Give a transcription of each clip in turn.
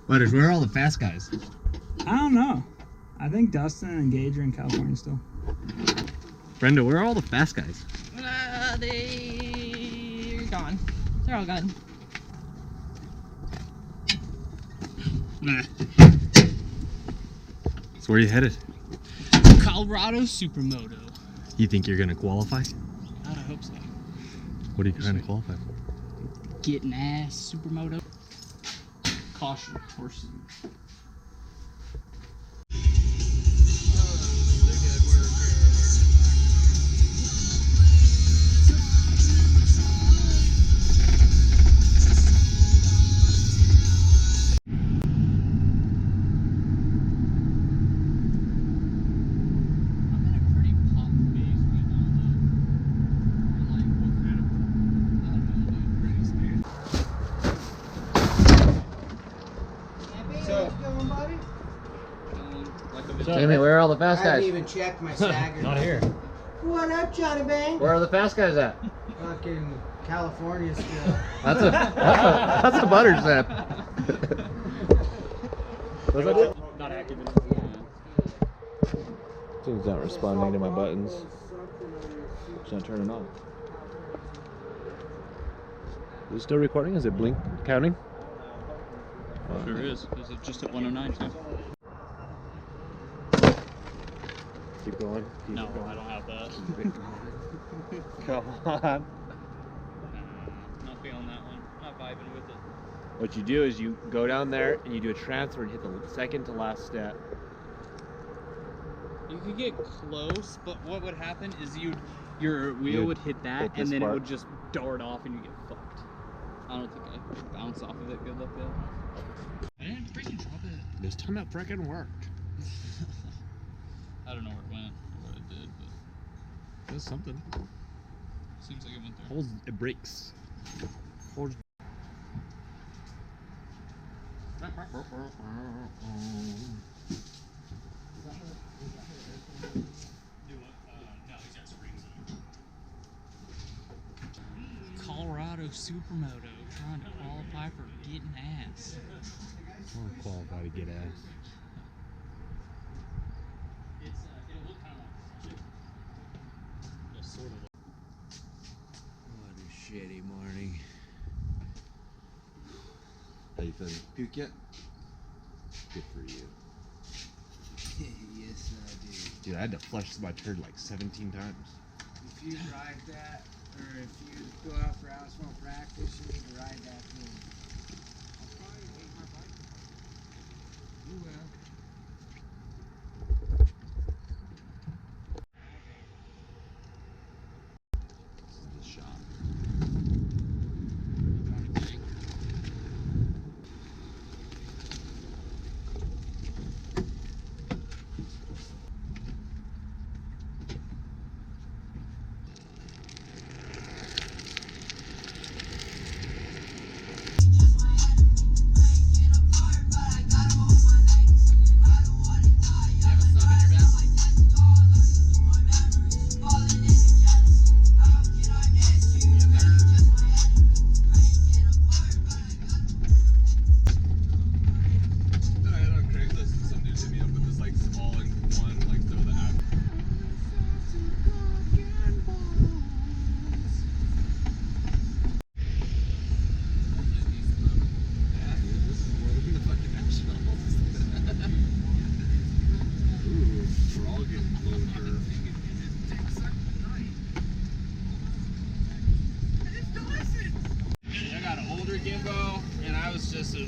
Butters, where are all the fast guys? I don't know. I think Dustin and Gage are in California still. Brenda, where are all the fast guys? They're gone. They're all gone. So where are you headed? Colorado Supermoto. You think you're gonna qualify? I hope so. What are you trying to qualify for? Get NASS Supermoto. Caution, horses. Jamie, where are all the fast I guys? haven't even checked my stagger. Not here. What up, Johnny Bang? Where are the fast guys at? Fucking California still. That's a Butters set. Was that it? Not active. Thing's not responding to my buttons. It's not turning on. Is it still recording? Is it blink counting? Sure is. Is it just at 109 too? Keep going. No, I don't have that. Come on. Not feeling that one. Not vibing with it. What you do is you go down there and you do a transfer and hit the second to last step. You could get close, but what would happen is your wheel would hit that, and then it would just dart off, and you get fucked. I don't think I could bounce off of it good like that. I didn't freaking drop it. This time it freaking worked. I don't know where it went or what it did, but That's something. seems like it went there. Holds it breaks. Holds. Colorado Supermoto trying to qualify for getting ass. I want to qualify to get ass. It'll look kind of like just sort of. What a shitty morning. How you feeling? Puke yet? Good for you. Yes, I do. Dude, I had to flush my turd like 17 times. If you ride that, or if you go out for asphalt practice, you need to ride that thing. I'll probably hate my bike. You will. This is the shop.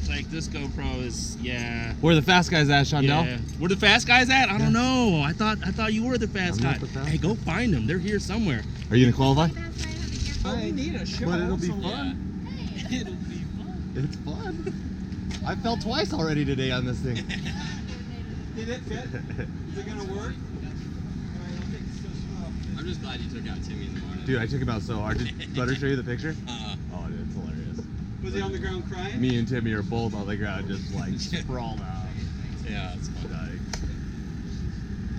Like this GoPro is, yeah. Where are the fast guys at, Shondell? Yeah. Where the fast guys at? I don't know. I thought you were the fast I'm guy. not the fast Hey, go find them. They're here somewhere. Are you gonna qualify? Oh, we need a show. But it'll be also. fun. Yeah. It'll be fun. It's fun. I fell twice already today on this thing. Did it fit? Is it gonna work? I'm just glad you took out Timmy in the morning. Dude, I took him out so hard. Did Butter show you the picture? Uh-uh. Oh, dude, it's hilarious. Was he on the ground crying? Me and Timmy are both on the ground, just like sprawled out. Yeah, it's fun. Dying.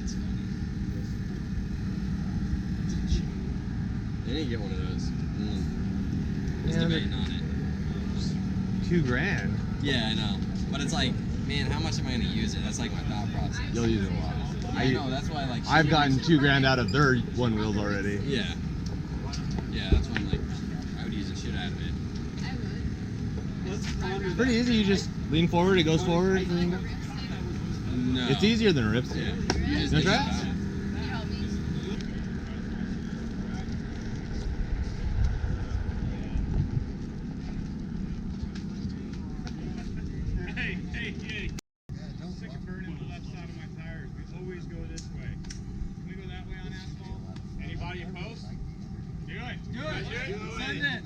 It's funny. I didn't get one of those. Was Yeah, debating on it. $2,000. Yeah, I know. But it's like, man, how much am I gonna use it? That's like my thought process. You'll use it a lot. I know, that's why like I've gotten $2,000 out of their one wheels already. Yeah. Yeah, that's why I'm like, I would use the shit out of it. It's pretty easy. You just lean forward, it goes forward. No. It's easier than a ripstick. Yeah. You just That's think right. about it. Anybody opposed? Do it. Do it. Send it.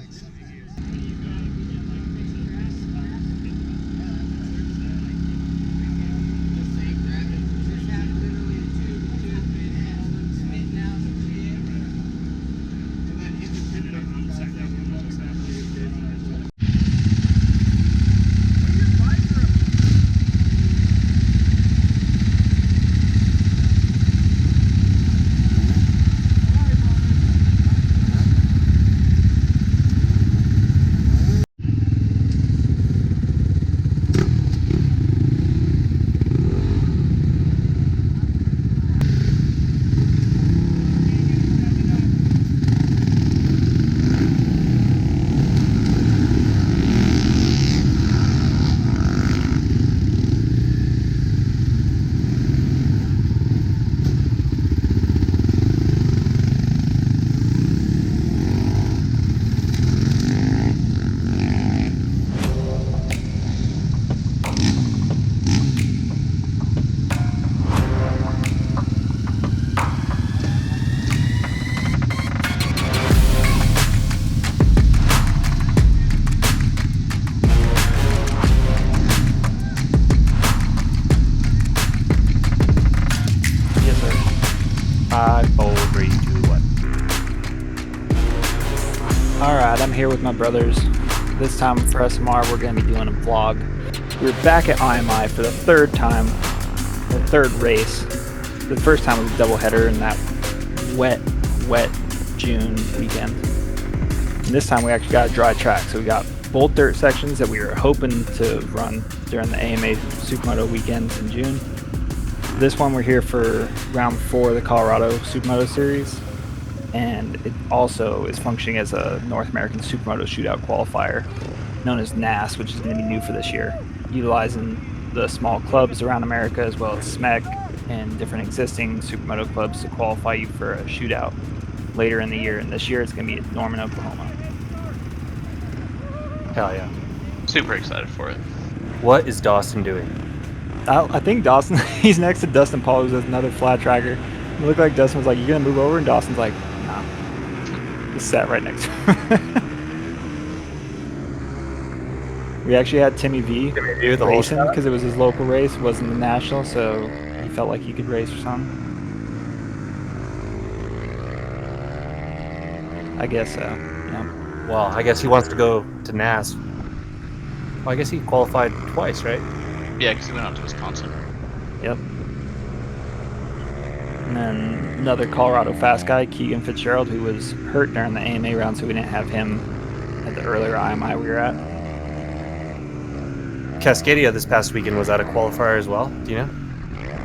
Yes, sir. 5, 4, 3, 2, 1. Alright, I'm here with my brothers. This time for SMR, we're going to be doing a vlog. We're back at IMI for the third time, the third race. The first time was a doubleheader in that wet June weekend. And this time we actually got a dry track, so we got both dirt sections that we were hoping to run during the AMA SuperMoto weekends in June. This one we're here for round 4 of the Colorado SuperMoto series, and it also is functioning as a North American SuperMoto Shootout qualifier, known as NASS, which is going to be new for this year, utilizing the small clubs around America as well as SMEC and different existing SuperMoto clubs to qualify you for a shootout later in the year. And this year it's going to be at Norman, Oklahoma. Hell yeah. Super excited for it. What is Dawson doing? I think Dawson, he's next to Dustin Paul, who's another flat tracker. It looked like Dustin was like, "You gonna move over?" And Dawson's like, "Nah." Just sat right next to him. We actually had Timmy V the whole race him shot? because it was his local race, it wasn't the national, so he felt like he could race or something. I guess so. Yeah. Well, I guess he wants to go to NASS. Well, I guess he qualified twice, right? Yeah, because he went out to Wisconsin. Yep. And then another Colorado fast guy, Keegan Fitzgerald, who was hurt during the AMA round, so we didn't have him at the earlier IMI we were at. Cascadia this past weekend was at a qualifier as well. Do you know?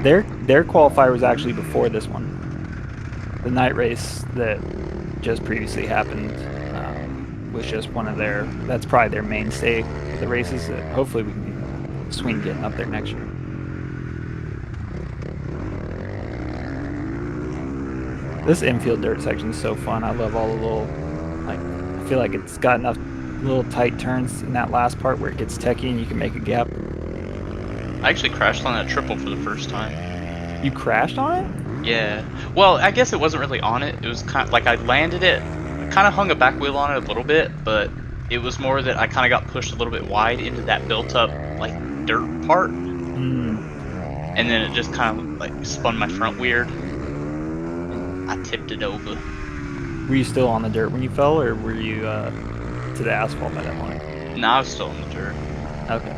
Their qualifier was actually before this one. The night race that just previously happened was just one of their. That's probably their mainstay of the races. That hopefully we can swing getting up there next year. This infield dirt section is so fun. I love all the little, like, I feel like it's got enough little tight turns in that last part where it gets techie and you can make a gap. I actually crashed on that triple for the first time. You crashed on it? Yeah. Well, I guess it wasn't really on it. It was kind of like I landed it, kind of hung a back wheel on it a little bit, but it was more that I kind of got pushed a little bit wide into that built-up like dirt part, and then it just kind of like spun my front weird. I tipped it over. Were you still on the dirt when you fell, or were you to the asphalt by that point? No, I was still in the dirt. Okay.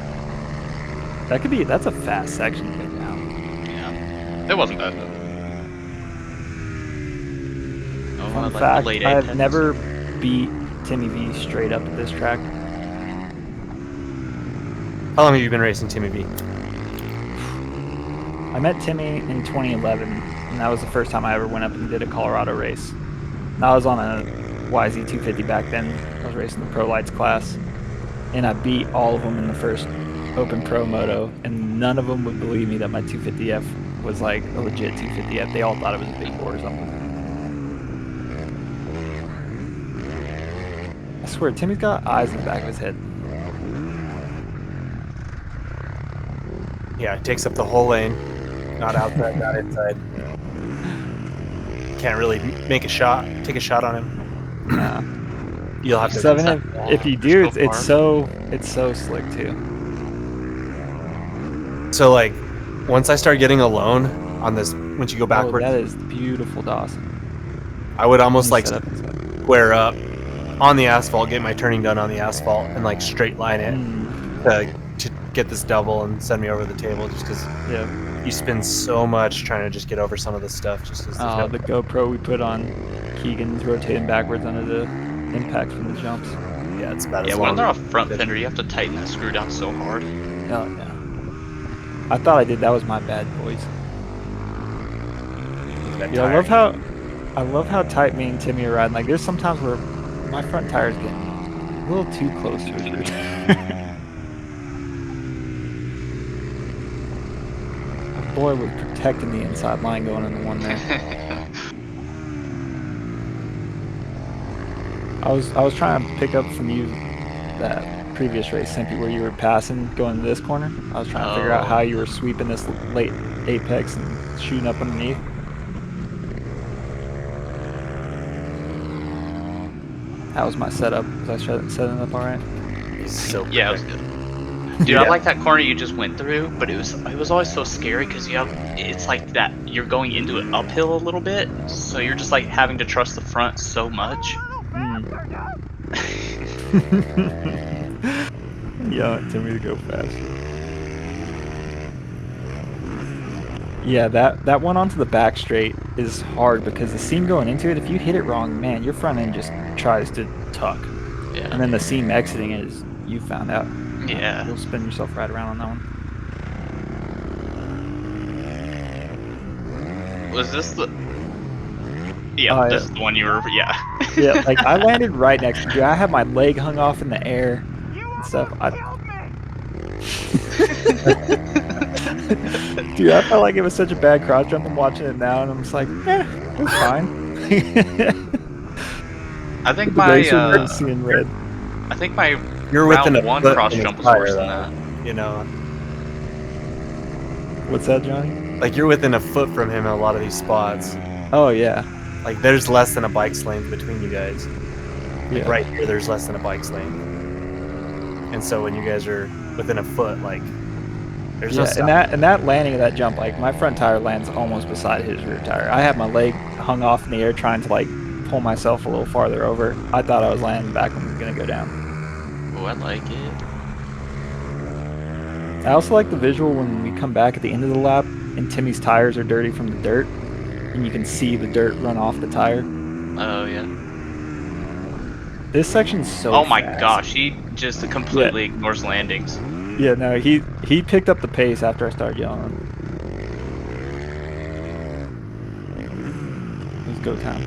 That could be. That's a fast section to get down. Yeah. It wasn't bad though. Oh, Fun like fact: late I've apex. never beat Timmy V straight up at this track. How long have you been racing Timmy B? I met Timmy in 2011, and that was the first time I ever went up and did a Colorado race. And I was on a YZ250 back then. I was racing the Pro Lights class, and I beat all of them in the first Open Pro Moto, and none of them would believe me that my 250F was like a legit 250F. They all thought it was a big bore or something. I swear, Timmy's got eyes in the back of his head. Yeah, it takes up the whole lane. Not outside, not inside. Can't really make a shot. Take a shot on him. Nah. You'll have to. 7, if you do, it's so slick too. So like, once I start getting alone on this, once you go backwards, that is beautiful, Dawson. I would almost like Set up inside. square up on the asphalt, get my turning done on the asphalt, and like straight line it to get this double and send me over the table. Just because you spend so much trying to just get over some of this stuff. Just because the GoPro we put on Keegan's rotating backwards under the impact from the jumps. Yeah, it's about Yeah, as when long they're off front fender, you have to tighten that screw down so hard. Oh yeah. I thought I did. That was my bad, boys. Yeah, I love how tight me and Timmy are riding. Like, there's sometimes where my front tire's getting a little too close to his rear tire. My boy was protecting the inside line going into one there. I was trying to pick up from you that previous race, Simpy, where you were passing going to this corner. I was trying to figure out how you were sweeping this late apex and shooting up underneath. How was my setup? Was I setting up all right? So yeah, it was good. Dude, I like that corner you just went through, but it was always so scary because it's like that you're going into it uphill a little bit, so you're just like having to trust the front so much. Yelling at me to go faster. Yeah, that one onto the back straight is hard because the seam going into it, if you hit it wrong, man, your front end just tries to tuck. Yeah. And then the seam exiting it is, you found out. Yeah. You'll spin yourself right around on that one. Was this the... Yeah, this is the one you were... Yeah. Yeah, like, I landed right next to you. I had my leg hung off in the air and stuff. Dude, I felt like it was such a bad cross jump. I'm watching it now, and I'm just like, it was fine. I think my seeing red. I think my you're round within one cross jump was worse than that. You know. What's that, Johnny? Like, you're within a foot from him in a lot of these spots. Oh yeah. Like, there's less than a bike's length between you guys. Like, Yeah. right here, there's less than a bike's length. And so when you guys are within a foot, like, there's no stop. and that landing of that jump, like, my front tire lands almost beside his rear tire. I had my leg hung off in the air trying to, like, pull myself a little farther over. I thought I was landing back and was gonna go down. Oh, I like it. I also like the visual when we come back at the end of the lap and Timmy's tires are dirty from the dirt, and you can see the dirt run off the tire. Oh yeah. This section's so Oh my fast. gosh, he just completely ignores landings. Yeah, no, he picked up the pace after I started yelling. It was go time.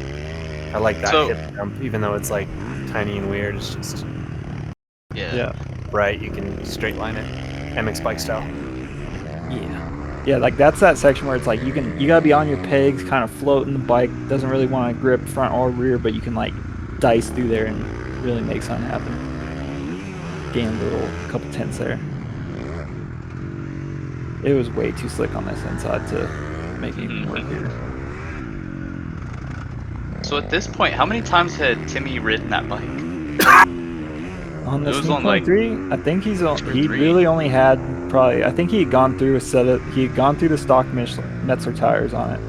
I like that So- hip jump, even though it's, like, tiny and weird. It's just Yeah. right. You can straight line it. MX bike style. Yeah, like, that's that section where it's like you gotta be on your pegs, kind of floating. The bike doesn't really want to grip front or rear, but you can, like, dice through there and really make something happen. Gain a couple tenths there. It was way too slick on this inside to make it even work here. So at this point, how many times had Timmy ridden that bike? On this It was on, like, 3, I think he or really three. only had probably, I think he had gone through he had gone through the stock Metzler tires on it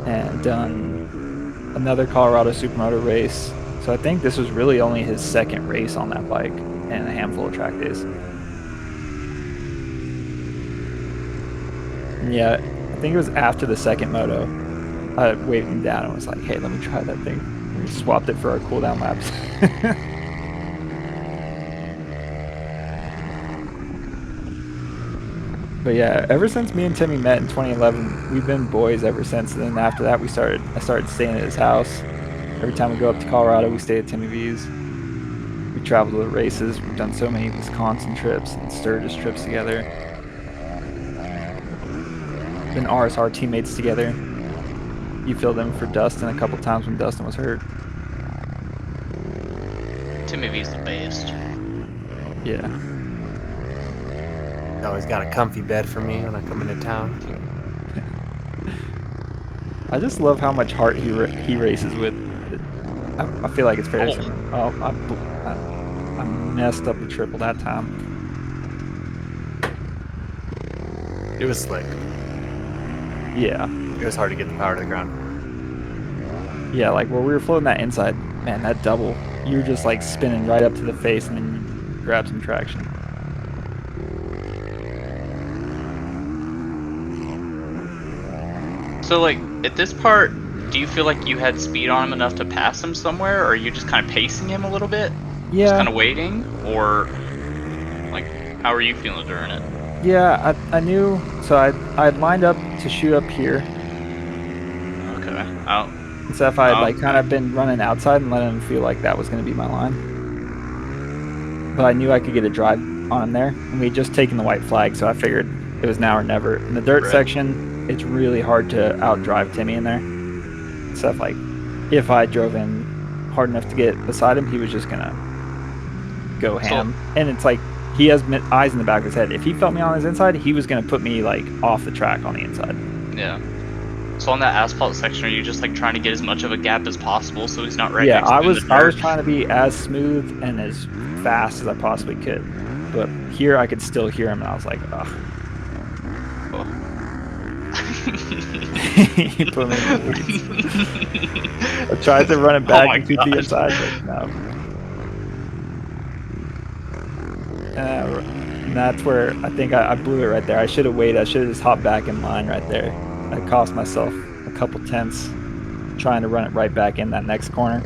and done another Colorado SuperMoto race. So I think this was really only his second race on that bike and a handful of track days. And yeah, I think it was after the second moto, I waved him down and was like, hey, let me try that thing. And we swapped it for our cooldown laps. But yeah, ever since me and Timmy met in 2011, we've been boys ever since. And then after that, I started staying at his house. Every time we go up to Colorado, we stay at Timmy V's. We travel to the races. We've done so many Wisconsin trips and Sturgis trips together. Been RSR teammates together. You filled in for Dustin a couple times when Dustin was hurt. Timmy V's the best. Yeah. He always got a comfy bed for me when I come into town. I just love how much heart he races with. I feel like it's fair to say. Oh, I messed up the triple that time. It was slick. Yeah. It was hard to get the power to the ground. Yeah, like where we were floating that inside, man, that double, you were just like spinning right up to the face and then you grab some traction. So, like, at this part, do you feel like you had speed on him enough to pass him somewhere, or are you just kind of pacing him a little bit? Yeah. Just kind of waiting? Or, like, how are you feeling during it? Yeah, I knew, so I'd lined up to shoot up here. Okay. So if I had like kind of been running outside and letting him feel like that was going to be my line. But I knew I could get a drive on him there. And we'd just taken the white flag, so I figured it was now or never. In the dirt section, it's really hard to outdrive Timmy in there. So if I drove in hard enough to get beside him, he was just going to go ham. And it's like, he has eyes in the back of his head. If he felt me on his inside, he was going to put me like off the track on the inside. Yeah. So on that asphalt section, are you just like trying to get as much of a gap as possible so he's not right Yeah, next to I you in was the dirt? trying to be as smooth and as fast as I possibly could. But here I could still hear him and I was like, ugh. He put me in the weeds. I tried to run it back and keep the inside, but no. And that's where I think I blew it right there. I should have waited. I should have just hopped back in line right there. I cost myself a couple tenths trying to run it right back in that next corner.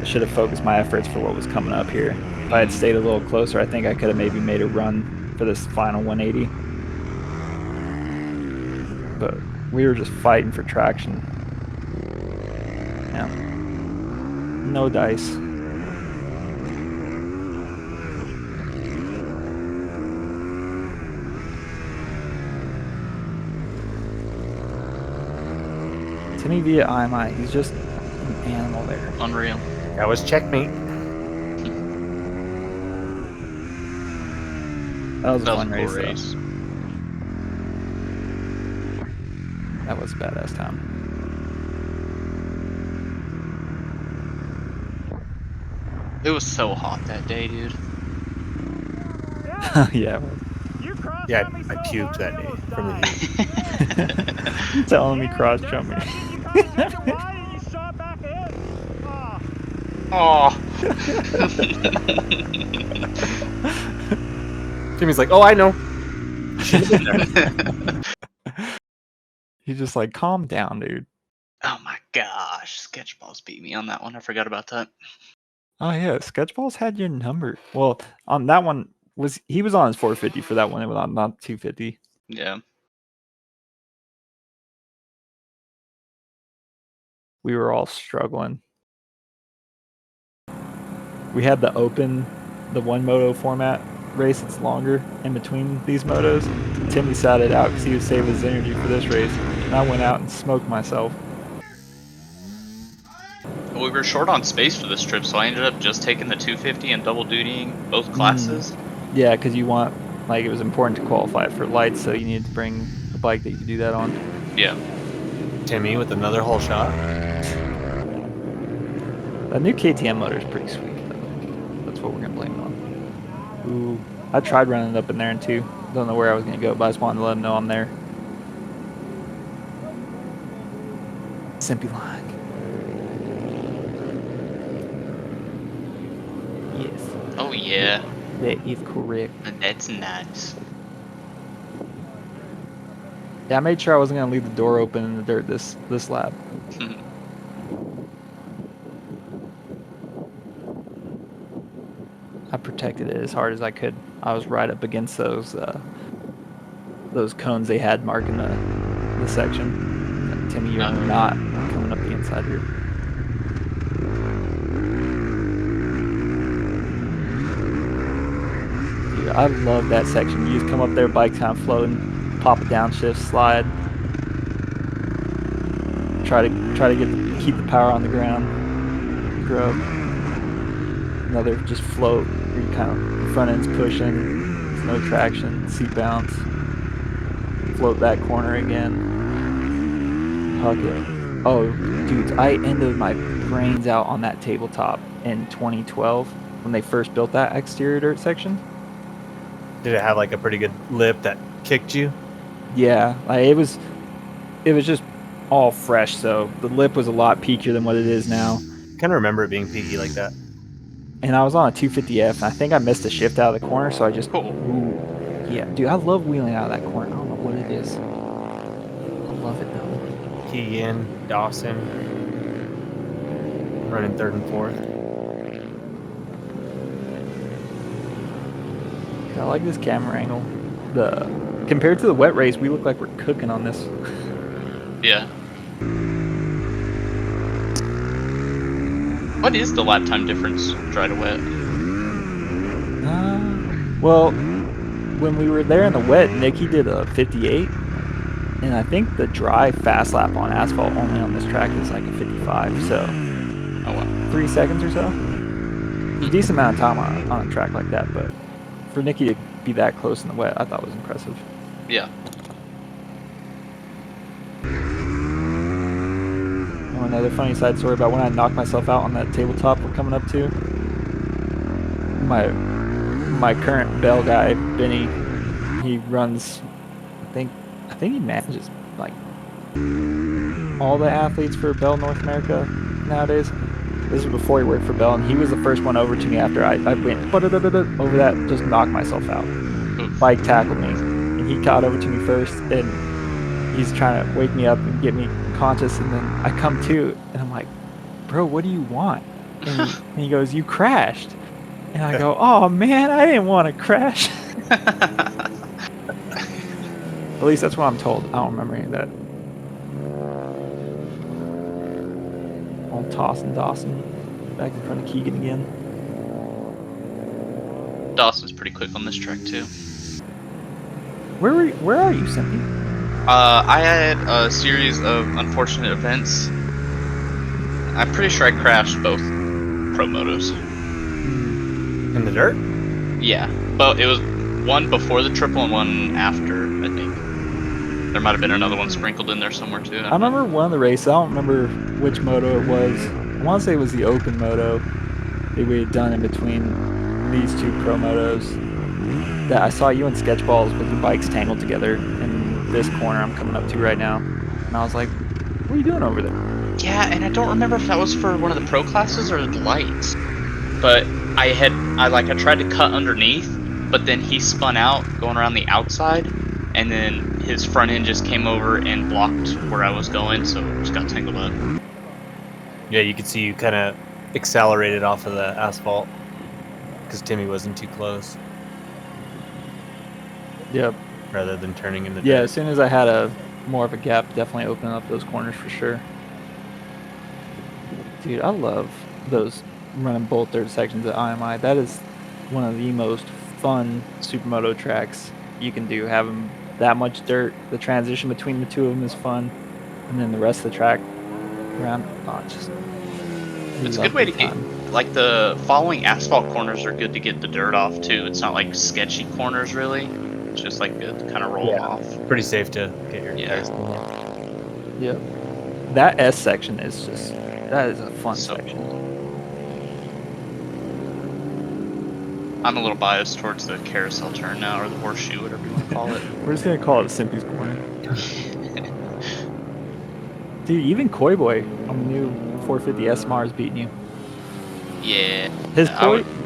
I should have focused my efforts for what was coming up here. If I had stayed a little closer, I think I could have maybe made a run for this final 180. But we were just fighting for traction. Yeah. No dice. Timmy via IMI, he's just an animal there. Unreal. That was checkmate. That was a That was fun a cool race. That was a badass time. It was so hot that day, dude. Yeah. Yeah, I puked that day from the heat. You're telling me cross jumping. Oh. Jimmy's like, oh, I know. He's just like, calm down, dude. Oh my gosh, Sketchballs beat me on that one. I forgot about that. Oh yeah, Sketchballs had your number. Well, on that one he was on his 450 for that one. It was on not 250. Yeah. We were all struggling. We had the one moto format race. It's longer in between these motos. Timmy sat it out because he was saving his energy for this race. And I went out and smoked myself. We were short on space for this trip, so I ended up just taking the 250 and double dutying both classes. Yeah, because you want, like, it was important to qualify for lights, so you needed to bring a bike that you could do that on. Yeah. Timmy with another whole shot. That new KTM motor is pretty sweet, though. That's what we're going to blame it on. Ooh, I tried running it up in there, too. Don't know where I was going to go, but I just wanted to let them know I'm there. Simpy lag. Yes. Oh yeah. That is correct. That's nice. Yeah, I made sure I wasn't going to leave the door open in the dirt this lap. I protected it as hard as I could. I was right up against those those cones they had marking the section. Timmy, you're not coming up the inside here. Dude, I love that section. You just come up there, bike kind of floating, pop a downshift, slide. Try to keep the power on the ground. Grub. Another just float. Where you kind of front end's pushing. There's no traction. Seat bounce. Float that corner again. Hug it. Oh, dudes, I ended my brains out on that tabletop in 2012 when they first built that exterior dirt section. Did it have like a pretty good lip that kicked you? Yeah, like it was just all fresh, so the lip was a lot peakier than what it is now. I kind of remember it being peaky like that. And I was on a 250F, and I think I missed a shift out of the corner, so I just... Ooh, yeah, dude, I love wheeling out of that corner. I don't know what it is. I love it, though. Keegan, Dawson, running 3rd and 4th. I like this camera angle. Compared to the wet race, we look like we're cooking on this. Yeah. What is the lap time difference, dry to wet? Well, when we were there in the wet, Nicky did a 58, and I think the dry fast lap on asphalt only on this track is like a 55, so 3 seconds or so. A decent amount of time on a track like that, but for Nicky to be that close in the wet, I thought was impressive. Yeah. Oh, another funny side story about when I knocked myself out on that tabletop we're coming up to. My current Bell guy, Benny, he runs, I think he manages like all the athletes for Bell North America nowadays. This was before he worked for Bell, and he was the first one over to me after I went over that, just knocked myself out. Bike tackled me, and he caught over to me first, and he's trying to wake me up and get me conscious, and then I come to, and I'm like, bro, what do you want? And he goes, you crashed. And I go, oh man, I didn't want to crash. At least that's what I'm told. I don't remember any of that. Old Dawson back in front of Keegan again. Dawson's pretty quick on this track too. Where are you, Simpy? I had a series of unfortunate events. I'm pretty sure I crashed both pro motos. In the dirt? Yeah, but it was one before the triple and one after, I think. There might have been another one sprinkled in there somewhere too. I remember one of the races. I don't remember which moto it was. I want to say it was the open moto that we had done in between these two pro motos. That I saw you in sketchballs with your bikes tangled together in this corner I'm coming up to right now. And I was like, what are you doing over there? Yeah, and I don't remember if that was for one of the pro classes or the lights. But I tried to cut underneath, but then he spun out going around the outside, and then his front end just came over and blocked where I was going, so it just got tangled up. Yeah, you could see you kind of accelerated off of the asphalt because Timmy wasn't too close. Yep. Rather than turning in the dirt. Yeah, as soon as I had more of a gap, definitely opening up those corners for sure. Dude, I love those running bolt dirt sections at IMI. That is one of the most fun supermoto tracks you can do. Having that much dirt, the transition between the two of them is fun, and then the rest of the track around, it's a good way to get, like, the following asphalt corners are good to get the dirt off too. It's not like sketchy corners really. It's just like good to kind of roll off. Pretty safe to get your tires. Yep. That S section is that is a fun section. Cool. I'm a little biased towards the carousel turn now, or the horseshoe, whatever you want to call it. We're just gonna call it Simpy's Corner. Dude, even Koi Boy on the new 450 SMR is beating you. Yeah.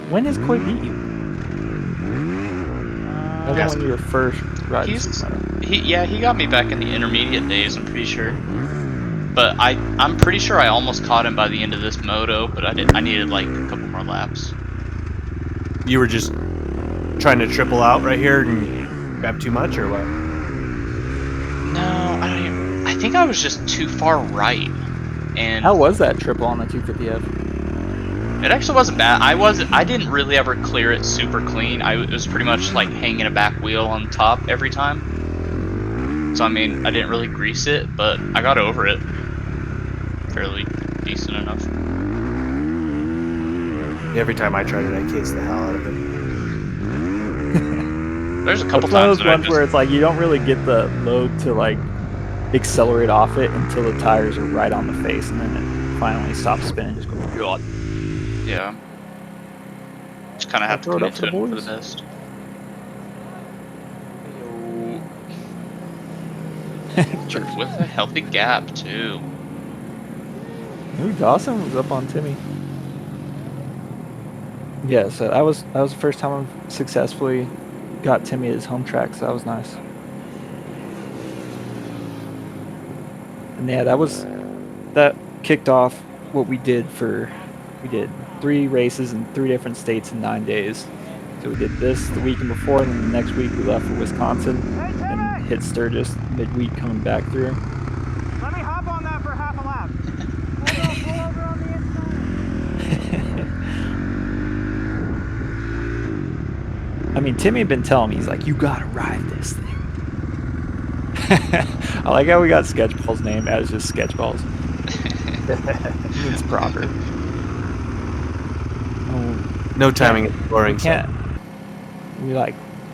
When has Koi beat you? That's when you were first riding Supermoto. He got me back in the intermediate days, I'm pretty sure. But I'm pretty sure I almost caught him by the end of this moto, but I needed like a couple more laps. You were just trying to triple out right here and grab too much, or what? No, I think I was just too far right. And How was that triple on the 250F? it actually wasn't bad. I didn't really ever clear it super clean. It was pretty much like hanging a back wheel on top every time. So I mean, I didn't really grease it, but I got over it fairly decent enough. Every time I tried it, I cased the hell out of it. There's a couple It's one of times those that I ones just where it's like you don't really get the load to like accelerate off it until the tires are right on the face, and then it finally stops spinning. Just go, God. yeah. Just kind of have to Throw it commit up for to the it for the boys. best. With a healthy gap too. Ooh, Dawson was up on Timmy. Yeah, so that was the first time I've successfully got Timmy at his home track, so that was nice. And yeah, that kicked off what we did 3 races in 3 different states in 9 days. So we did this the weekend before, and then the next week we left for Wisconsin and hit Sturgis midweek coming back through. Let me hop on that for half a lap. Pull over on the inside. I mean, Timmy had been telling me, he's like, you gotta ride this thing. I like how we got Sketchball's name as just Sketchballs. It's proper. No timing is boring. We can't. We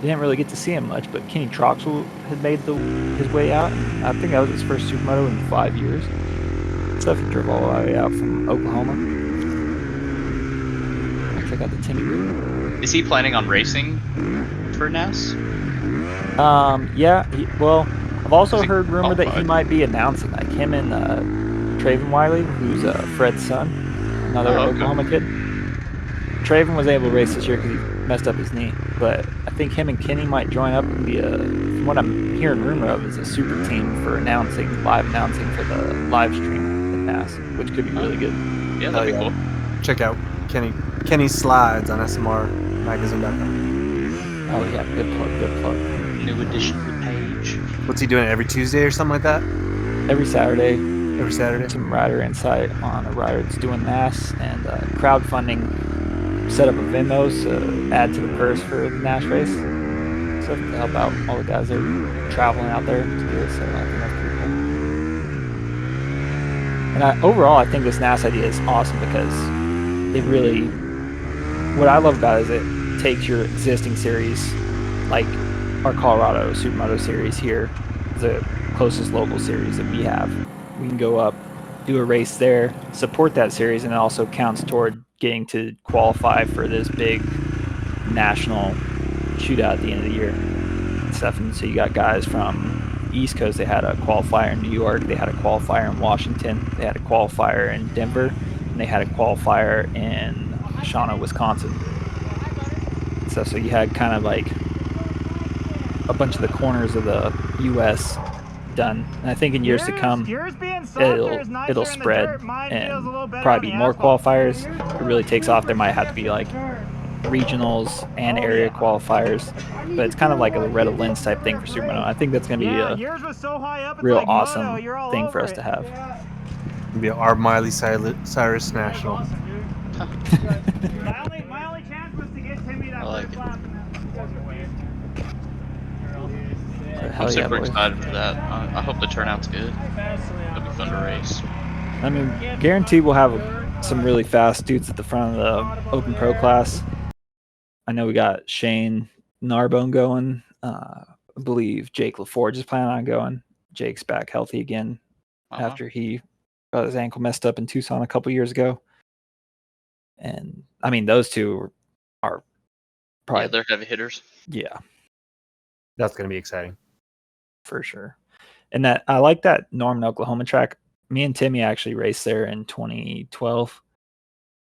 didn't really get to see him much, but Kenny Troxel had made his way out. And I think that was his first SuperMoto in 5 years. Stuff he drove all the way out from Oklahoma. Check out the Timmy rig. Is he planning on racing for NASS? Yeah. Well, I've also heard rumor that he might be announcing, like him and Traven Wiley, who's Fred's son, another Oklahoma kid. Traven was able to race this year because he messed up his knee, but I think him and Kenny might join up and be from what I'm hearing rumor of, is a super team for live announcing for the live stream at NASS, which could be really good. Yeah, that'd be cool. Check out Kenny's slides on smrmagazine.com. Oh yeah, good plug. New addition to the page. What's he doing, every Tuesday or something like that? Every Saturday. Some rider insight on a rider that's doing NASS, and crowdfunding. Set up a Venmo to add to the purse for the NASS race. So to help out all the guys that are traveling out there to do it. So I think that's pretty cool. And overall, I think this NASS idea is awesome because it really, what I love about it is it takes your existing series, like our Colorado SuperMoto series here, the closest local series that we have. We can go up, do a race there, support that series, and it also counts toward getting to qualify for this big national shootout at the end of the year and stuff. And so you got guys from East Coast. They had a qualifier in New York, they had a qualifier in Washington, they had a qualifier in Denver, and they had a qualifier in Shawano, Wisconsin. So you had kind of like a bunch of the corners of the U.S. done. And I think in years to come, it'll spread and probably be more qualifiers. If it really takes off, there might have to be like regionals and area qualifiers. But it's kind of like a Loretta Lynns type thing for SuperMoto. I think that's going to be a real awesome thing for us to have. It'll be our Miley Cyrus National. My only chance was to get Timmy that first lap. I'm super excited for that. I hope the turnout's good. It'll be fun to race. I mean, guaranteed we'll have some really fast dudes at the front of the Open Pro class. I know we got Shane Narbone going. I believe Jake LaForge is planning on going. Jake's back healthy again after he got his ankle messed up in Tucson a couple years ago. And I mean, those two are probably they're heavy hitters. Yeah, that's going to be exciting for sure. And that I like that Norman, Oklahoma track. Me and Timmy actually raced there in 2012,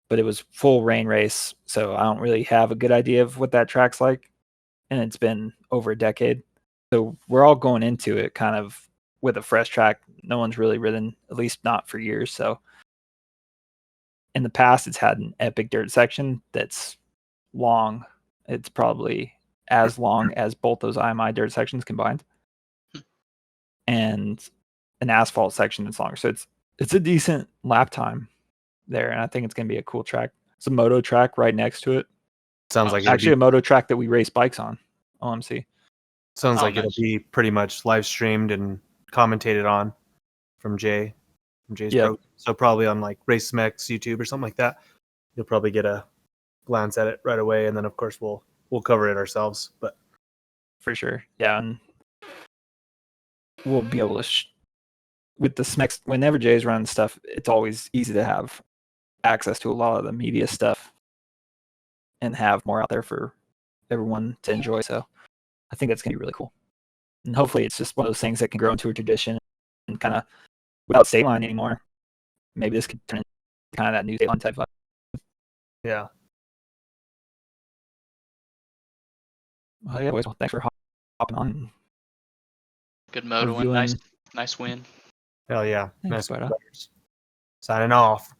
but it was full rain race, so I don't really have a good idea of what that track's like. And it's been over a decade, so we're all going into it kind of with a fresh track. No one's really ridden, at least not for years. So in the past, it's had an epic dirt section that's long. It's probably as long as both those IMI dirt sections combined. and an asphalt section that's longer. So it's a decent lap time there, and I think it's going to be a cool track. It's a moto track right next to it. Sounds like actually a moto track that we race bikes on. OMC. Sounds like nice. it'll be pretty much live streamed and commentated on from Jay's pro. So probably on like RaceMex YouTube or something like that. You'll probably get a glance at it right away, and then of course we'll cover it ourselves. But for sure, yeah, and we'll be able to with the Smex. Whenever Jay's running stuff, it's always easy to have access to a lot of the media stuff and have more out there for everyone to enjoy. So I think that's gonna be really cool, and hopefully it's just one of those things that can grow into a tradition and kind of without state line anymore. Maybe this could turn into kind of that new state line type vibe. yeah. Well, yeah, well, thanks for hopping on. Good moto and nice win. Hell yeah. Thanks, Nice. Loretta. Signing off.